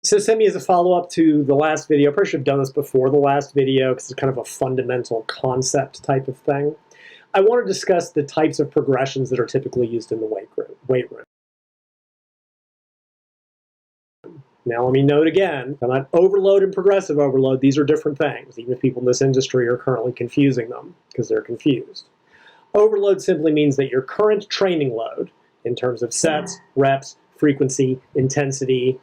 So semi as a follow-up to the last video. I probably should have done this before the last video because it's kind of a fundamental concept type of thing. I want to discuss the types of progressions that are typically used in the weight room. Now let me note again, I'm not overload and progressive overload. These are different things, even if people in this industry are currently confusing them because they're confused. Overload simply means that your current training load, in terms of sets, reps, frequency, intensity,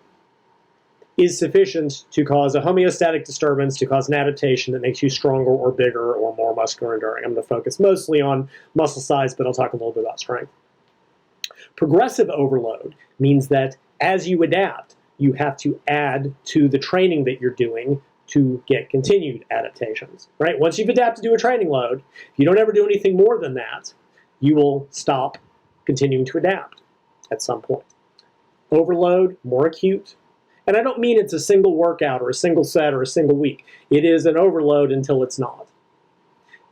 is sufficient to cause a homeostatic disturbance, to cause an adaptation that makes you stronger or bigger or more muscular enduring. I'm going to focus mostly on muscle size, but I'll talk a little bit about strength. Progressive overload means that as you adapt, you have to add to the training that you're doing to get continued adaptations, right? Once you've adapted to a training load, if you don't ever do anything more than that, you will stop continuing to adapt at some point. Overload, more acute. And I don't mean it's a single workout or a single set or a single week. It is an overload until it's not.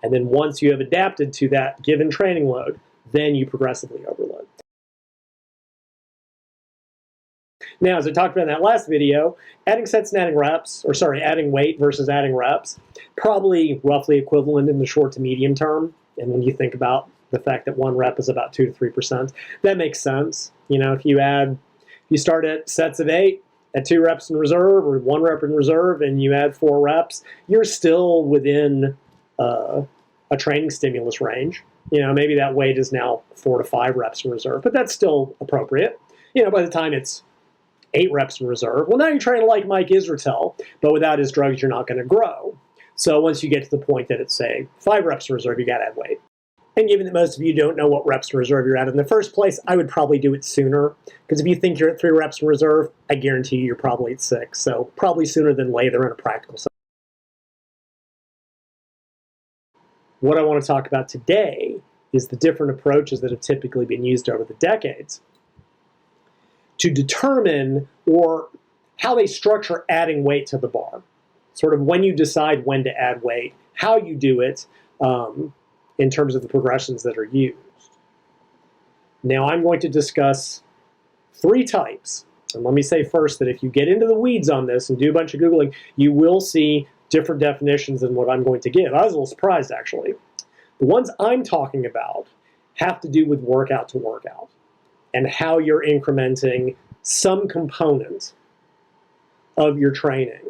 And then once you have adapted to that given training load, then you progressively overload. Now, as I talked about in that last video, adding sets and adding reps, or sorry, adding weight versus adding reps, probably roughly equivalent in the short to medium term. And when you think about the fact that one rep is about 2 to 3%, that makes sense. You know, if you start at sets of 8, at 2 reps in reserve or 1 rep in reserve, and you add 4 reps, you're still within a training stimulus range. You know, maybe that weight is now 4 to 5 reps in reserve, but that's still appropriate. You know, by the time it's 8 reps in reserve, well, now you're training like Mike Israetel, but without his drugs, you're not going to grow. So once you get to the point that it's, say, 5 reps in reserve, you got to add weight. And given that most of you don't know what reps in reserve you're at in the first place, I would probably do it sooner. Because if you think you're at 3 reps in reserve, I guarantee you're probably at 6. So probably sooner than later in a practical sense. What I want to talk about today is the different approaches that have typically been used over the decades to determine or how they structure adding weight to the bar. Sort of when you decide when to add weight, how you do it, in terms of the progressions that are used. Now I'm going to discuss 3 types. And let me say first that if you get into the weeds on this and do a bunch of Googling, you will see different definitions than what I'm going to give. I was a little surprised, actually. The ones I'm talking about have to do with workout to workout and how you're incrementing some component of your training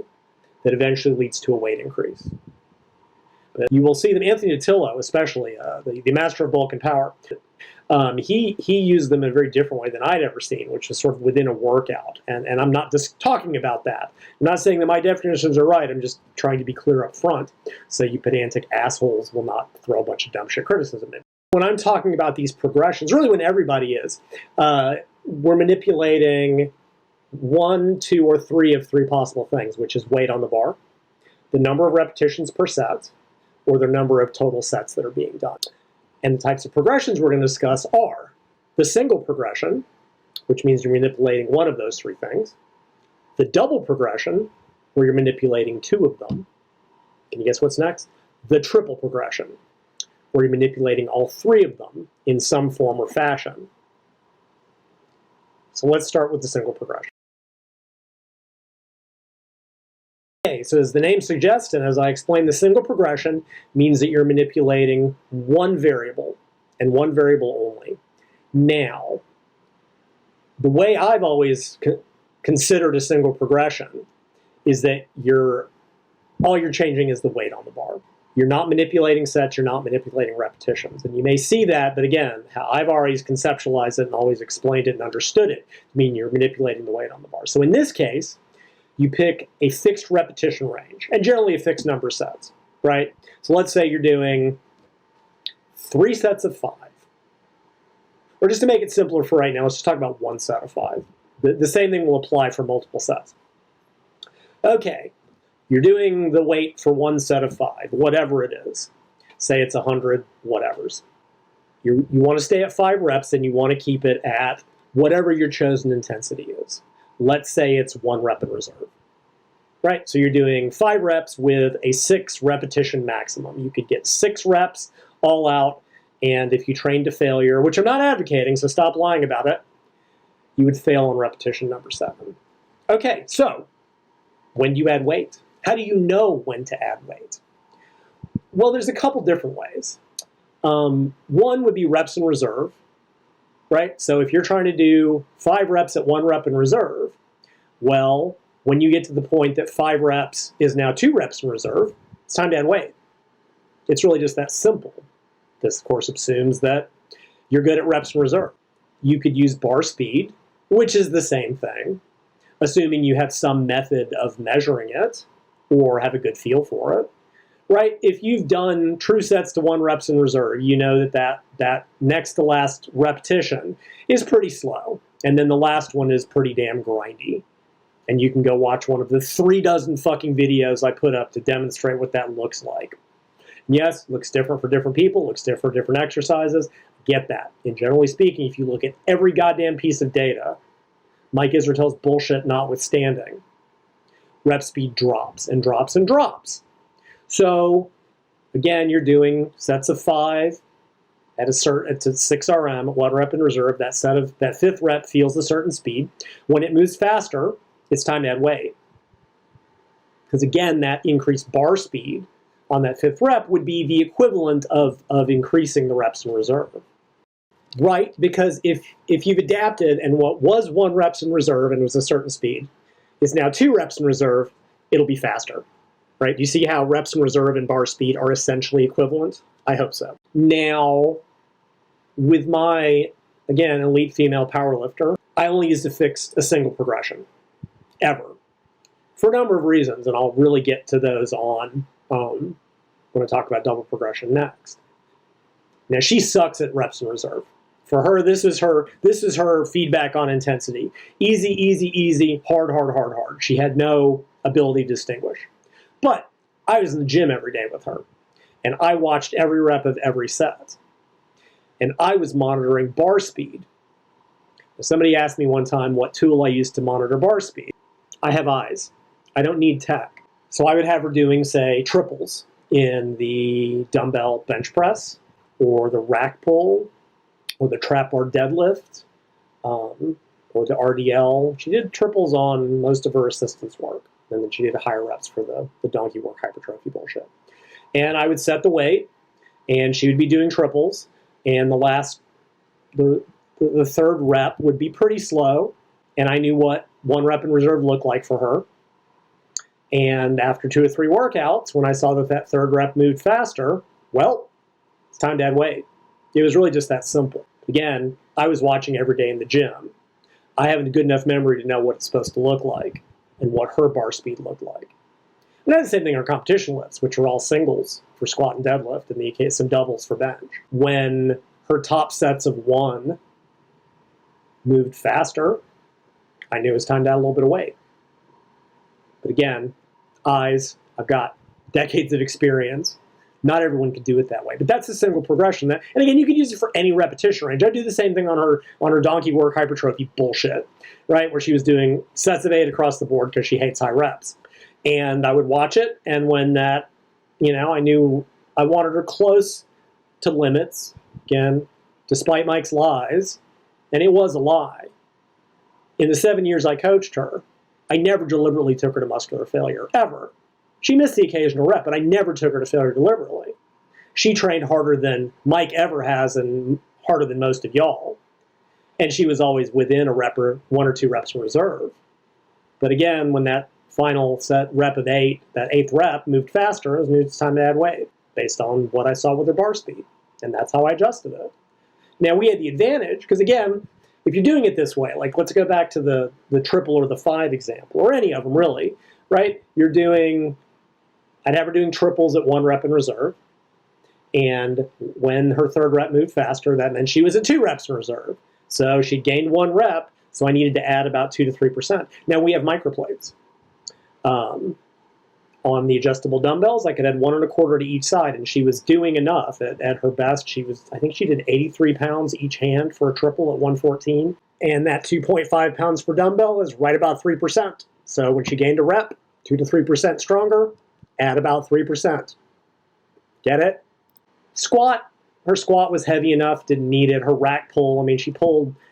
that eventually leads to a weight increase. But you will see that Anthony Attillo, especially the master of bulk and power, he used them in a very different way than I'd ever seen, which is sort of within a workout. And I'm not just talking about that. I'm not saying that my definitions are right. I'm just trying to be clear up front so you pedantic assholes will not throw a bunch of dumb shit criticism in. When I'm talking about these progressions, really when everybody is, we're manipulating 1, 2, or 3 of 3 possible things, which is weight on the bar, the number of repetitions per set, or the number of total sets that are being done. And the types of progressions we're going to discuss are the single progression, which means you're manipulating 1 of those 3 things, the double progression, where you're manipulating 2 of them. Can you guess what's next? The triple progression, where you're manipulating all 3 of them in some form or fashion. So let's start with the single progression. Okay, so as the name suggests, and as I explained, the single progression means that you're manipulating 1 variable, and 1 variable only. Now, the way I've always considered a single progression is that all you're changing is the weight on the bar. You're not manipulating sets, you're not manipulating repetitions. And you may see that, but again, how I've always conceptualized it and always explained it and understood it, mean you're manipulating the weight on the bar. So in this case, you pick a fixed repetition range, and generally a fixed number of sets, right? So let's say you're doing 3 sets of 5. Or just to make it simpler for right now, let's just talk about 1 set of 5. The same thing will apply for multiple sets. Okay, you're doing the weight for 1 set of 5, whatever it is. Say it's 100 whatevers. You want to stay at 5 reps, and you want to keep it at whatever your chosen intensity is. Let's say it's 1 rep in reserve, right? So you're doing 5 reps with a 6 repetition maximum. You could get 6 reps all out, and if you train to failure, which I'm not advocating, so stop lying about it, you would fail on repetition number 7. Okay, so when do you add weight? How do you know when to add weight? Well, there's a couple different ways. One would be reps in reserve, right? So if you're trying to do 5 reps at 1 rep in reserve, well, when you get to the point that 5 reps is now 2 reps in reserve, it's time to add weight. It's really just that simple. This, of course, assumes that you're good at reps in reserve. You could use bar speed, which is the same thing, assuming you have some method of measuring it or have a good feel for it, right? If you've done true sets to 1 reps in reserve, you know that next to last repetition is pretty slow, and then the last one is pretty damn grindy. And you can go watch one of the 3 dozen fucking videos I put up to demonstrate what that looks like. Yes, looks different for different people, looks different for different exercises. Get that. And generally speaking, if you look at every goddamn piece of data, Mike Israetel's bullshit notwithstanding, rep speed drops and drops and drops. So, again, you're doing sets of 5 at 6 RM at 1 rep in reserve. That 5th rep feels a certain speed. When it moves faster, it's time to add weight. Because again, that increased bar speed on that 5th rep would be the equivalent of increasing the reps in reserve. Right? Because if you've adapted and what was 1 reps in reserve and was a certain speed is now 2 reps in reserve, it'll be faster. Right? You see how reps in reserve and bar speed are essentially equivalent? I hope so. Now, with my, again, elite female powerlifter, I only used to fix a single progression, ever, for a number of reasons, and I'll really get to those on when I talk about double progression next. Now, she sucks at reps in reserve. For her, this is her feedback on intensity. Easy, easy, easy, hard, hard, hard, hard. She had no ability to distinguish. But I was in the gym every day with her, and I watched every rep of every set. And I was monitoring bar speed. Somebody asked me one time what tool I used to monitor bar speed. I have eyes. I don't need tech. So I would have her doing, say, triples in the dumbbell bench press, or the rack pull, or the trap bar deadlift, or the RDL. She did triples on most of her assistance work. And then she did higher reps for the donkey work hypertrophy bullshit. And I would set the weight, and she would be doing triples, and the 3rd rep would be pretty slow, and I knew what 1 rep in reserve looked like for her. And after 2 or 3 workouts, when I saw that 3rd rep moved faster, well, it's time to add weight. It was really just that simple. Again, I was watching every day in the gym. I have a good enough memory to know what it's supposed to look like and what her bar speed looked like. And that's the same thing on competition lifts, which are all singles for squat and deadlift, in the case some doubles for bench. When her top sets of 1 moved faster, I knew it was time to add a little bit of weight. But again, eyes, I've got decades of experience. Not everyone could do it that way, but that's a single progression. And again, you can use it for any repetition range. I do the same thing on her donkey work hypertrophy bullshit, right? Where she was doing sets of 8 across the board because she hates high reps. And I would watch it, and when that, I knew I wanted her close to limits, again, despite Mike's lies, and it was a lie. In the 7 years I coached her, I never deliberately took her to muscular failure, ever. She missed the occasional rep, but I never took her to failure deliberately. She trained harder than Mike ever has and harder than most of y'all. And she was always within a rep or 1 or 2 reps in reserve. But again, when that final set rep of 8, that 8th rep moved faster, it was time to add weight based on what I saw with her bar speed. And that's how I adjusted it. Now, we had the advantage, because again, if you're doing it this way, like let's go back to the triple or the 5 example, or any of them really, right? I'd have her doing triples at 1 rep in reserve. And when her 3rd rep moved faster, that meant she was at 2 reps in reserve. So she gained 1 rep, so I needed to add about 2 to 3%. Now we have microplates. On the adjustable dumbbells, I could add 1 1/4 to each side, and she was doing enough. At her best, I think she did 83 pounds each hand for a triple at 114. And that 2.5 pounds per dumbbell is right about 3%. So when she gained a rep, 2 to 3% stronger, add about 3%. Get it? Squat, her squat was heavy enough, didn't need it. Her rack pull, I mean, she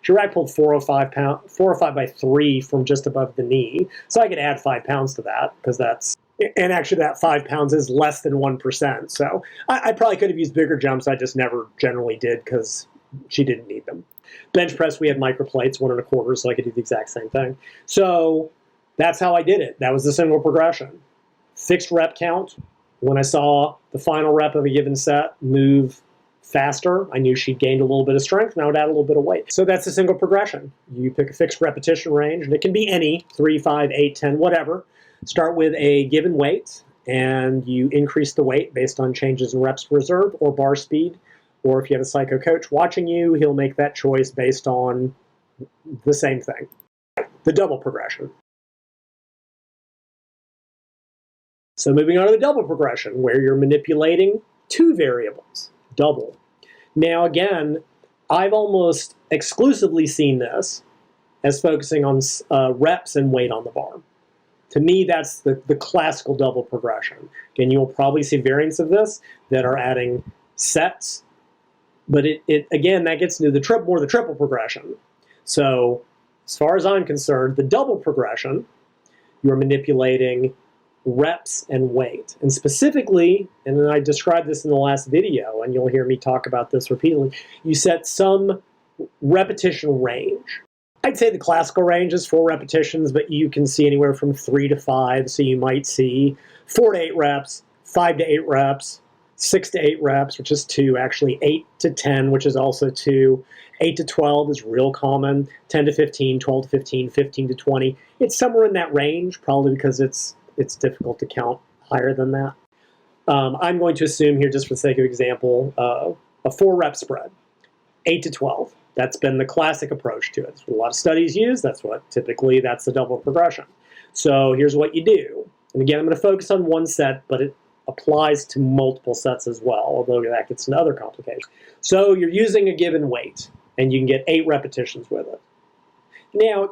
rack pulled 405 by 3 from just above the knee. So I could add 5 pounds to that because and actually that 5 pounds is less than 1%. So I probably could have used bigger jumps. I just never generally did because she didn't need them. Bench press, we had microplates, 1 1/4, so I could do the exact same thing. So that's how I did it. That was the single progression. Fixed rep count. When I saw the final rep of a given set move faster, I knew she'd gained a little bit of strength, and I would add a little bit of weight. So that's a single progression. You pick a fixed repetition range, and it can be any, 3, 5, 8, 10, whatever. Start with a given weight, and you increase the weight based on changes in reps to reserve or bar speed. Or if you have a psycho coach watching you, he'll make that choice based on the same thing. The double progression. So moving on to the double progression, where you're manipulating 2 variables, double. Now again, I've almost exclusively seen this as focusing on reps and weight on the bar. To me, that's the classical double progression. Again, you'll probably see variants of this that are adding sets, but again, that gets into the triple progression. So as far as I'm concerned, the double progression, you're manipulating reps and weight. And specifically, and then I described this in the last video, and you'll hear me talk about this repeatedly, you set some repetition range. I'd say the classical range is 4 repetitions, but you can see anywhere from 3 to 5. So you might see 4 to 8 reps, 5 to 8 reps, 6 to 8 reps, which is 2, actually 8 to 10, which is also 2. 8 to 12 is real common, 10 to 15, 12 to 15, 15 to 20. It's somewhere in that range, probably because it's difficult to count higher than that. I'm going to assume here, just for the sake of example, a 4 rep spread, 8 to 12. That's been the classic approach to it. That's what a lot of studies use. That's the double progression. So here's what you do. And again, I'm going to focus on one set, but it applies to multiple sets as well, although that gets into other complications. So you're using a given weight, and you can get 8 repetitions with it. Now,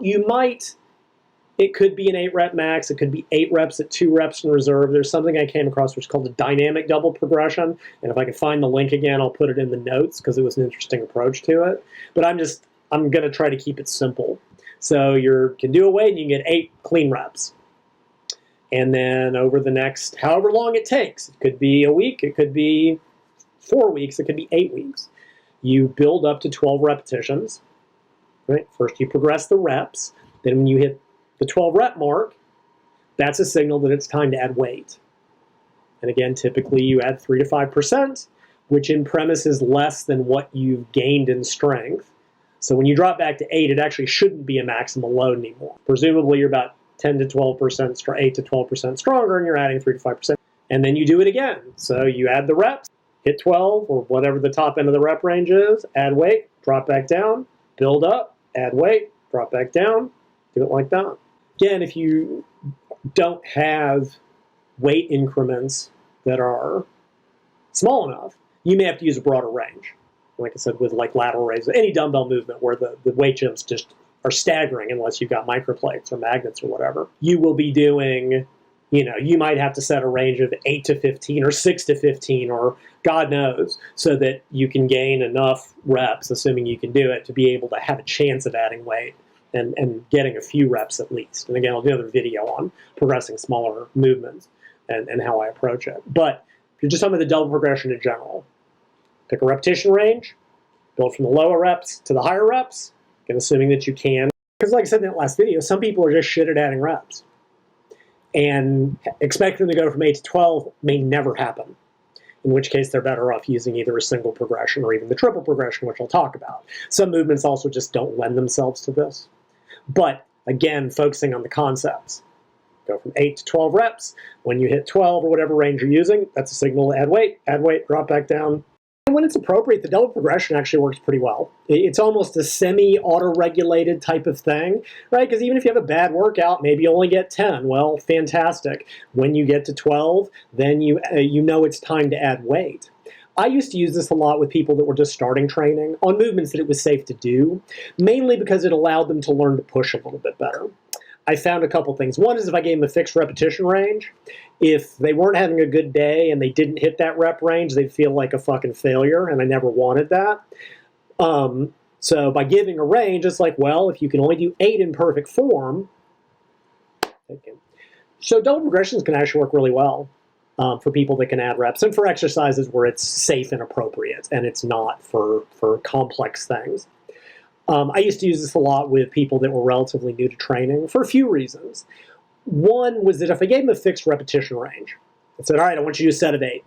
it could be an 8 rep max, it could be 8 reps at 2 reps in reserve. There's something I came across which is called a dynamic double progression, and if I can find the link again, I'll put it in the notes because it was an interesting approach to it. But I'm going to try to keep it simple. So you can do a weight and you can get 8 clean reps. And then over the next however long it takes, it could be a week, it could be 4 weeks, it could be 8 weeks. You build up to 12 repetitions. Right? First you progress the reps, then when you hit the 12 rep mark, that's a signal that it's time to add weight. And again, typically you add 3 to 5%, which in premise is less than what you've gained in strength. So when you drop back to 8, it actually shouldn't be a maximal load anymore. Presumably you're about 10 to 12%, 8 to 12% stronger, and you're adding 3 to 5%. And then you do it again. So you add the reps, hit 12, or whatever the top end of the rep range is, add weight, drop back down, build up, add weight, drop back down, do it like that. Again, if you don't have weight increments that are small enough, you may have to use a broader range. Like I said, with like lateral raises, any dumbbell movement where the weight jumps just are staggering unless you've got microplates or magnets or whatever. You will be doing, you might have to set a range of 8 to 15 or 6 to 15 or God knows, so that you can gain enough reps, assuming you can do it, to be able to have a chance of adding weight. And getting a few reps at least. And again, I'll do another video on progressing smaller movements and how I approach it. But if you're just talking about the double progression in general, pick a repetition range, build from the lower reps to the higher reps, and assuming that you can. Because like I said in that last video, some people are just shit at adding reps. And expecting them to go from 8 to 12 may never happen. In which case they're better off using either a single progression or even the triple progression, which I'll talk about. Some movements also just don't lend themselves to this. But again, focusing on the concepts. Go from 8 to 12 reps. When you hit 12 or whatever range you're using, that's a signal to add weight, drop back down. And when it's appropriate, the double progression actually works pretty well. It's almost a semi-auto-regulated type of thing, right? Because even if you have a bad workout, maybe you only get 10. Well, fantastic. When you get to 12, then you know it's time to add weight. I used to use this a lot with people that were just starting training on movements that it was safe to do, mainly because it allowed them to learn to push a little bit better. I found a couple things. One is if I gave them a fixed repetition range, if they weren't having a good day and they didn't hit that rep range, they'd feel like a fucking failure, and I never wanted that. So by giving a range, it's like, well, if you can only do 8 in perfect form, so double progressions can actually work really well for people that can add reps and for exercises where it's safe and appropriate and it's not for complex things. I used to use this a lot with people that were relatively new to training for a few reasons. One was that if I gave them a fixed repetition range, I said, all right, I want you to do a set of 8,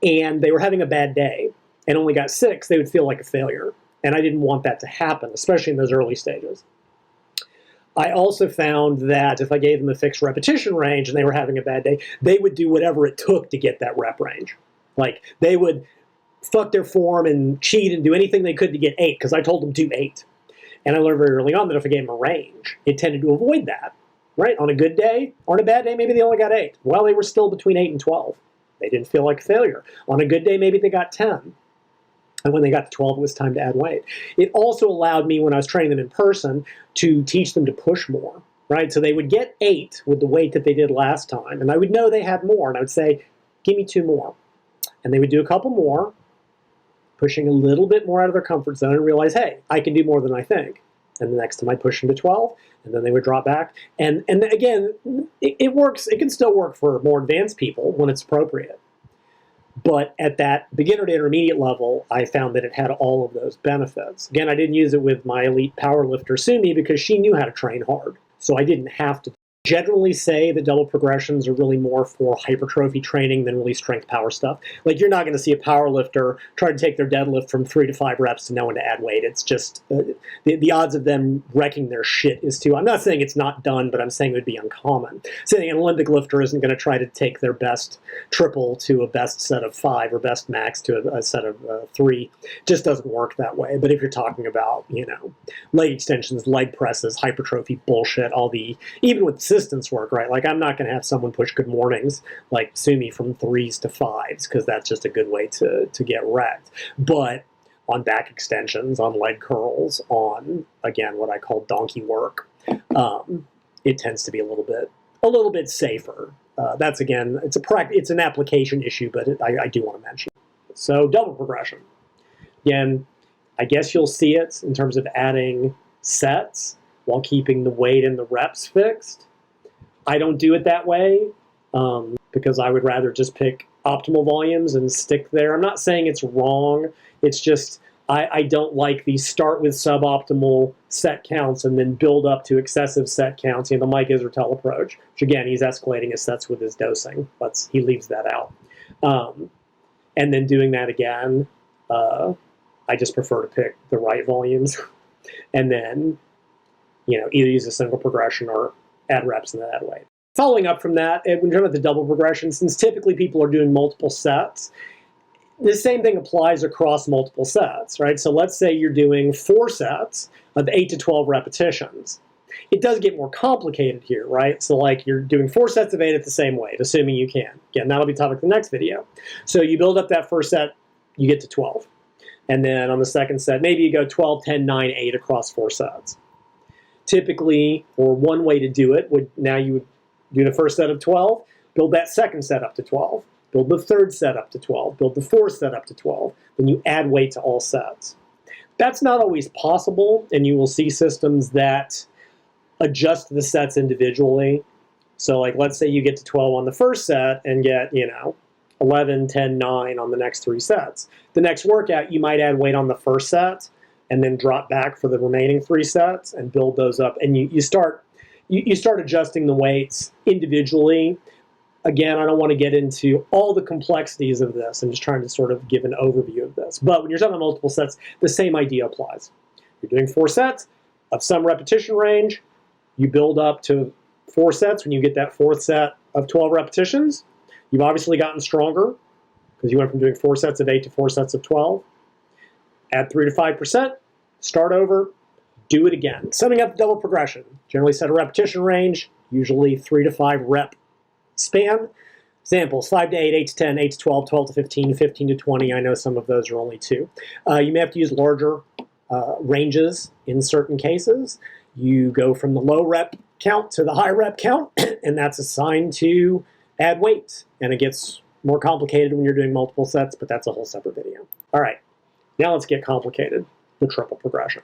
and they were having a bad day and only got 6, they would feel like a failure. And I didn't want that to happen, especially in those early stages. I also found that if I gave them a fixed repetition range and they were having a bad day, they would do whatever it took to get that rep range. Like, they would fuck their form and cheat and do anything they could to get 8, because I told them do 8. And I learned very early on that if I gave them a range, it tended to avoid that, right? On a good day, or on a bad day, maybe they only got 8. Well, they were still between 8 and 12. They didn't feel like a failure. On a good day, maybe they got 10. And when they got to 12, it was time to add weight. It also allowed me, when I was training them in person, to teach them to push more, right? So they would get 8 with the weight that they did last time, and I would know they had more, and I would say, give me 2 more. And they would do a couple more, pushing a little bit more out of their comfort zone, and realize, hey, I can do more than I think. And the next time I'd push them to 12, and then they would drop back. And again, it works. It can still work for more advanced people when it's appropriate. But at that beginner to intermediate level, I found that it had all of those benefits. Again, I didn't use it with my elite powerlifter, Sumi, because she knew how to train hard. So I didn't have to generally say that double progressions are really more for hypertrophy training than really strength power stuff. Like, you're not going to see a powerlifter try to take their deadlift from 3 to 5 reps to know when to add weight. It's just, the odds of them wrecking their shit is too. I'm not saying it's not done, but I'm saying it would be uncommon. Saying an Olympic lifter isn't going to try to take their best triple to a best set of 5 or best max to a set of 3. It just doesn't work that way. But if you're talking about, leg extensions, leg presses, hypertrophy bullshit, even with assistance work, right? Like, I'm not going to have someone push good mornings like Sumi from 3s to 5s, because that's just a good way to get wrecked. But on back extensions, on leg curls, on, again, what I call donkey work, it tends to be a little bit safer. That's, again, it's an application issue, but I do want to mention it. So double progression. Again, I guess you'll see it in terms of adding sets while keeping the weight and the reps fixed. I don't do it that way because I would rather just pick optimal volumes and stick there. I'm not saying it's wrong. It's just I don't like the start with suboptimal set counts and then build up to excessive set counts. The Mike Israetel approach, which again, he's escalating his sets with his dosing. He leaves that out. And then doing that again, I just prefer to pick the right volumes and then, either use a single progression or add reps in that way. Following up from that, when you're talking about the double progression, since typically people are doing multiple sets, the same thing applies across multiple sets, right? So let's say you're doing 4 sets of 8 to 12 repetitions. It does get more complicated here, right? So like you're doing 4 sets of 8 at the same weight, assuming you can. Again, that'll be topic for the next video. So you build up that first set, you get to 12. And then on the second set, maybe you go 12, 10, 9, 8 across 4 sets. Typically, or one way to do it, you would do the first set of 12, build that second set up to 12, build the third set up to 12, build the fourth set up to 12, then you add weight to all sets. That's not always possible, and you will see systems that adjust the sets individually. So like, let's say you get to 12 on the first set and get, 11, 10, 9 on the next 3 sets. The next workout, you might add weight on the first set, and then drop back for the remaining 3 sets and build those up. And you start adjusting the weights individually. Again, I don't want to get into all the complexities of this. I'm just trying to sort of give an overview of this. But when you're talking about multiple sets, the same idea applies. You're doing 4 sets of some repetition range. You build up to 4 sets. When you get that 4th set of 12 repetitions, you've obviously gotten stronger because you went from doing 4 sets of 8 to 4 sets of 12. Add 3 to 5%, start over, do it again. Summing up double progression. Generally set a repetition range, usually 3 to 5 rep span. Examples, 5 to 8, 8 to 10, 8 to 12, 12 to 15, 15 to 20. I know some of those are only 2. You may have to use larger ranges in certain cases. You go from the low rep count to the high rep count, and that's assigned to add weight. And it gets more complicated when you're doing multiple sets, but that's a whole separate video. All right, now let's get complicated, the triple progression.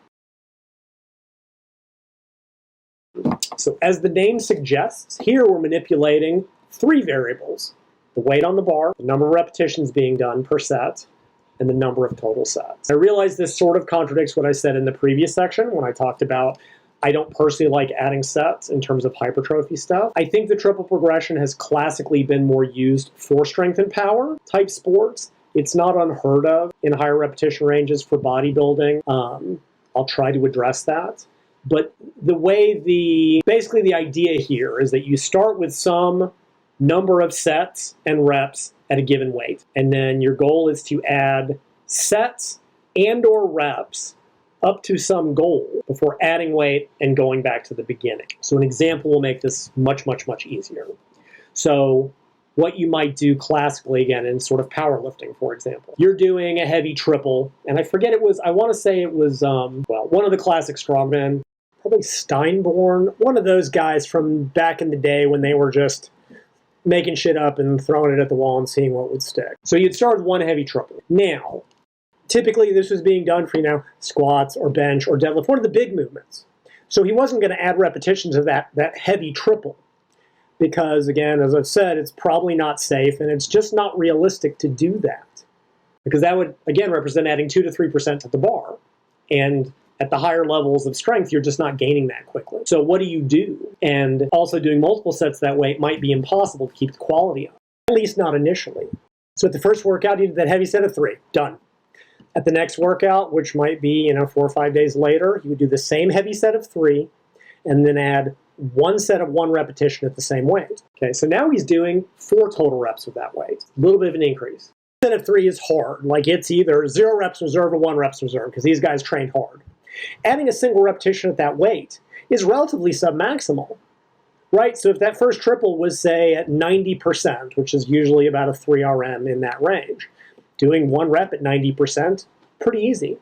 So as the name suggests, here we're manipulating three variables: the weight on the bar, the number of repetitions being done per set, and the number of total sets. I realize this sort of contradicts what I said in the previous section when I talked about I don't personally like adding sets in terms of hypertrophy stuff. I think the triple progression has classically been more used for strength and power type sports. It's not unheard of in higher repetition ranges for bodybuilding. I'll try to address that. But basically the idea here is that you start with some number of sets and reps at a given weight. And then your goal is to add sets and or reps up to some goal before adding weight and going back to the beginning. So an example will make this much, much, much easier. So what you might do classically, again, in sort of powerlifting, for example. You're doing a heavy triple, and I forget I want to say it was, one of the classic strongmen, probably Steinborn, one of those guys from back in the day when they were just making shit up and throwing it at the wall and seeing what would stick. So you'd start with one heavy triple. Now, typically this was being done for, squats or bench or deadlift, one of the big movements. So he wasn't going to add repetitions of that heavy triple because, again, as I've said, it's probably not safe and it's just not realistic to do that because that would, again, represent adding 2 to 3% to the bar. And at the higher levels of strength, you're just not gaining that quickly. So what do you do? And also doing multiple sets that way might be impossible to keep the quality up, at least not initially. So at the first workout, you did that heavy set of 3, done. At the next workout, which might be 4 or 5 days later, you would do the same heavy set of 3 and then add one set of 1 repetition at the same weight. Okay, so now he's doing 4 total reps with that weight. A little bit of an increase. Set of 3 is hard. Like it's either 0 reps reserve or 1 reps reserve because these guys train hard. Adding a single repetition at that weight is relatively submaximal, right? So if that first triple was, say, at 90%, which is usually about a 3 RM in that range, doing 1 rep at 90%, pretty easy.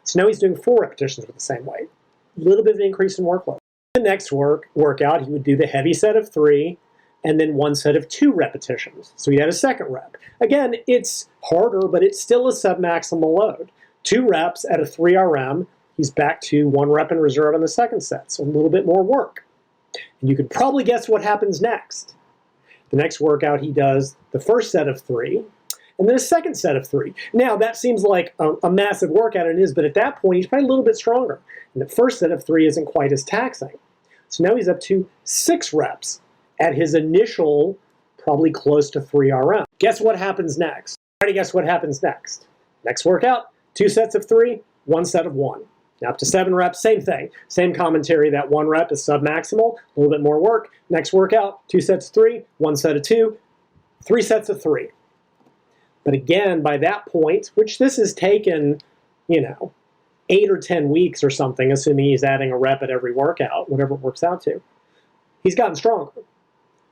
So now he's doing 4 repetitions with the same weight. A little bit of an increase in workload. The next workout, he would do the heavy set of 3 and then 1 set of 2 repetitions. So he had a second rep. Again, it's harder, but it's still a submaximal load. 2 reps at a 3 RM, he's back to 1 rep in reserve on the second set, so a little bit more work. And you could probably guess what happens next. The next workout, he does the first set of 3, and then a second set of 3. Now, that seems like a massive workout, and it is, but at that point, he's probably a little bit stronger. And the first set of 3 isn't quite as taxing. So now he's up to 6 reps at his initial, probably close to 3 RM. Guess what happens next? Try to guess what happens next. Next workout, 2 sets of 3, 1 set of 1. Now up to 7 reps, same thing. Same commentary, that 1 rep is submaximal, a little bit more work. Next workout, 2 sets of 3, 1 set of 2, 3 sets of 3. But again, by that point, which this has taken, 8 or 10 weeks or something, assuming he's adding a rep at every workout, whatever it works out to, he's gotten stronger.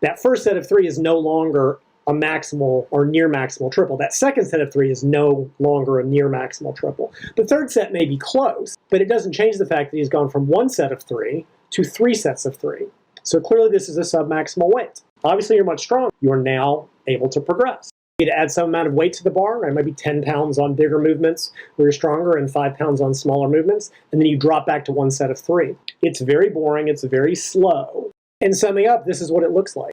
That first set of 3 is no longer a maximal or near maximal triple. That second set of 3 is no longer a near maximal triple. The third set may be close, but it doesn't change the fact that he's gone from 1 set of 3 to 3 sets of 3. So clearly this is a submaximal weight. Obviously you're much stronger. You're now able to progress. You need to add some amount of weight to the bar, right? Maybe 10 pounds on bigger movements where you're stronger and 5 pounds on smaller movements, and then you drop back to 1 set of 3. It's very boring, it's very slow. And summing up, this is what it looks like.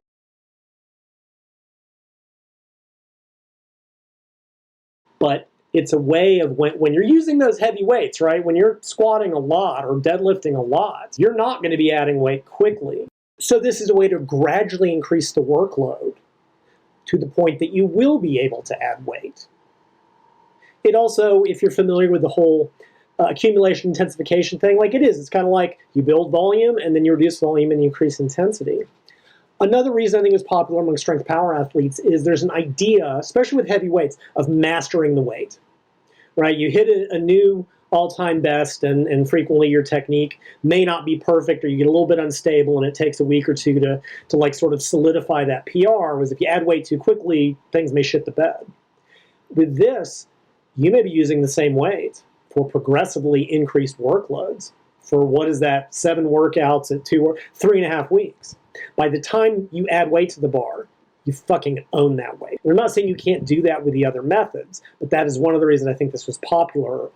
But it's a way of when you're using those heavy weights, right? When you're squatting a lot or deadlifting a lot, you're not going to be adding weight quickly. So this is a way to gradually increase the workload to the point that you will be able to add weight. It also, if you're familiar with the whole accumulation intensification thing, like it's kind of like you build volume and then you reduce volume and you increase intensity. Another reason I think it's popular among strength power athletes is there's an idea, especially with heavy weights, of mastering the weight, right? You hit a new all-time best and frequently your technique may not be perfect or you get a little bit unstable and it takes a week or two to like sort of solidify that PR, whereas if you add weight too quickly, things may shit the bed. With this, you may be using the same weight for progressively increased workloads for what is that, 7 workouts at 3.5 weeks. By the time you add weight to the bar, you fucking own that weight. We're not saying you can't do that with the other methods, but that is one of the reasons I think this was popular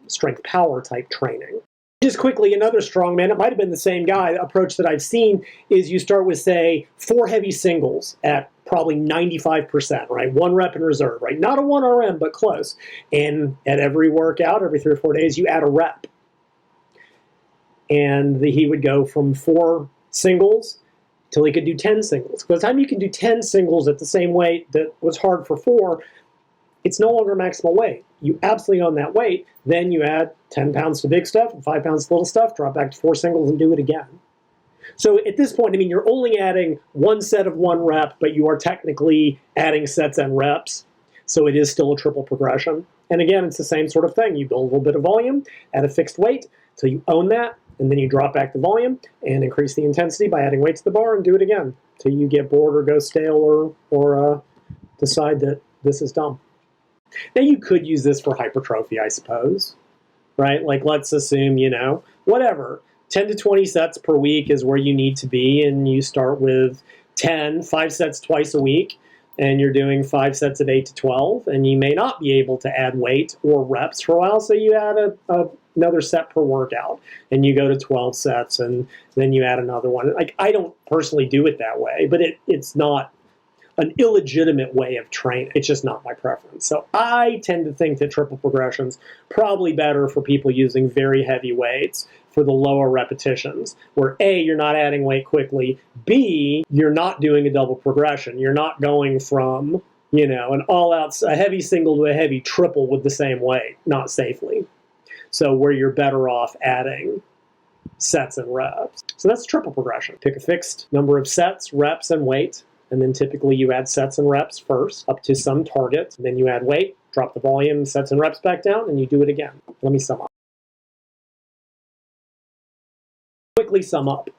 strength power type training. Just quickly, another strongman, it might have been the same guy, approach that I've seen is you start with, say, 4 heavy singles at probably 95%, right? 1 rep in reserve, right? Not a 1 RM, but close. And at every workout, every 3 or 4 days, you add a rep. And he would go from 4 singles till he could do 10 singles. By the time you can do 10 singles at the same weight that was hard for 4, it's no longer maximal weight. You absolutely own that weight. Then you add 10 pounds to big stuff and 5 pounds to little stuff, drop back to 4 singles and do it again. So at this point, I mean, you're only adding 1 set of 1 rep, but you are technically adding sets and reps. So it is still a triple progression. And again, it's the same sort of thing. You build a little bit of volume at a fixed weight till you own that, and then you drop back the volume and increase the intensity by adding weight to the bar and do it again till you get bored or go stale or decide that this is dumb. Now, you could use this for hypertrophy, I suppose, right? Like, let's assume, you know, whatever, 10 to 20 sets per week is where you need to be, and you start with 5 sets twice a week, and you're doing 5 sets of 8 to 12, and you may not be able to add weight or reps for a while, so you add another set per workout, and you go to 12 sets, and then you add another one. Like, I don't personally do it that way, but it's not an illegitimate way of training. It's just not my preference. So I tend to think that triple progression's probably better for people using very heavy weights for the lower repetitions, where A, you're not adding weight quickly, B, you're not doing a double progression. You're not going from, you know, a heavy single to a heavy triple with the same weight, not safely. So where you're better off adding sets and reps. So that's triple progression. Pick a fixed number of sets, reps, and weight. And then typically you add sets and reps first up to some target. Then you add weight, drop the volume, sets and reps back down, and you do it again. Let me sum up. Quickly sum up.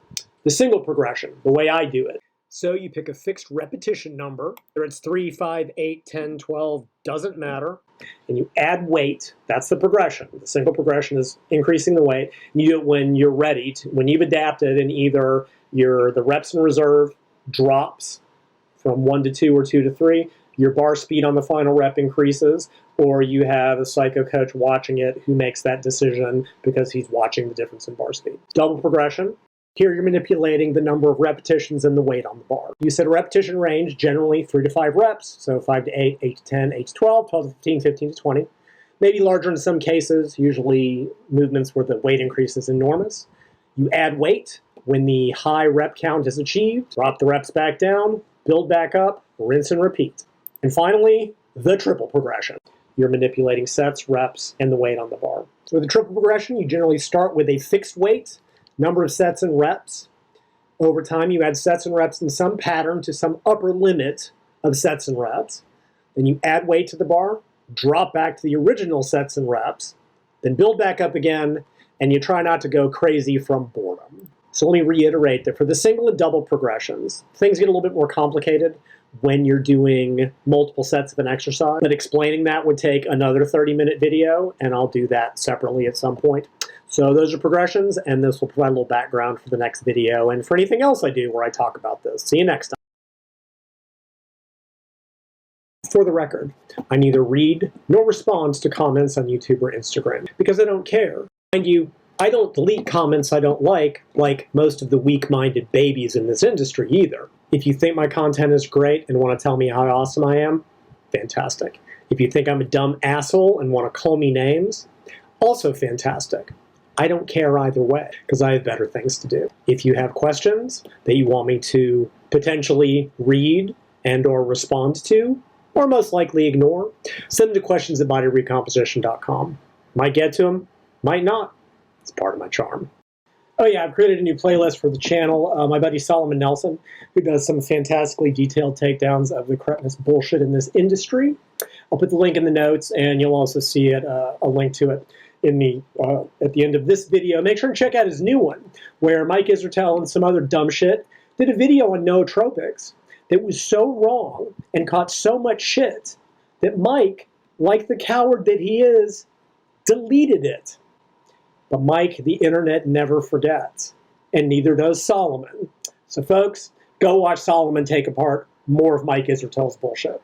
The single progression, the way I do it. So you pick a fixed repetition number, whether it's 3, 5, 8, 10, 12, doesn't matter, and you add weight. That's the progression. The single progression is increasing the weight. And you do it when you're ready, when you've adapted, and either the reps in reserve drops from 1 to 2 or 2 to 3, your bar speed on the final rep increases, or you have a psycho coach watching it who makes that decision because he's watching the difference in bar speed. Double progression. Here you're manipulating the number of repetitions and the weight on the bar. You set a repetition range, generally 3 to 5 reps, so 5 to 8, 8 to 10, 8 to 12, 12 to 15, 15 to 20. Maybe larger in some cases, usually movements where the weight increase is enormous. You add weight when the high rep count is achieved, drop the reps back down, build back up, rinse and repeat. And finally, the triple progression. You're manipulating sets, reps, and the weight on the bar. So with the triple progression, you generally start with a fixed weight, number of sets and reps. Over time, you add sets and reps in some pattern to some upper limit of sets and reps. Then you add weight to the bar, drop back to the original sets and reps, then build back up again, and you try not to go crazy from boredom. So let me reiterate that for the single and double progressions, things get a little bit more complicated when you're doing multiple sets of an exercise. But explaining that would take another 30-minute video, and I'll do that separately at some point. So those are progressions, and this will provide a little background for the next video and for anything else I do where I talk about this. See you next time. For the record, I neither read nor respond to comments on YouTube or Instagram because I don't care. Mind you, I don't delete comments I don't like most of the weak-minded babies in this industry either. If you think my content is great and want to tell me how awesome I am, fantastic. If you think I'm a dumb asshole and want to call me names, also fantastic. I don't care either way because I have better things to do. If you have questions that you want me to potentially read and or respond to, or most likely ignore, send them to questions@bodyrecomposition.com. Might get to them, might not. It's part of my charm. Oh yeah, I've created a new playlist for the channel. My buddy Solomon Nelson, who does some fantastically detailed takedowns of the correctness bullshit in this industry. I'll put the link in the notes, and you'll also see it, a link to it in the at the end of this video. Make sure to check out his new one, where Mike Israetel and some other dumb shit did a video on nootropics that was so wrong and caught so much shit that Mike, like the coward that he is, deleted it. But Mike, the internet never forgets, and neither does Solomon. So folks, go watch Solomon take apart more of Mike Israetel's bullshit.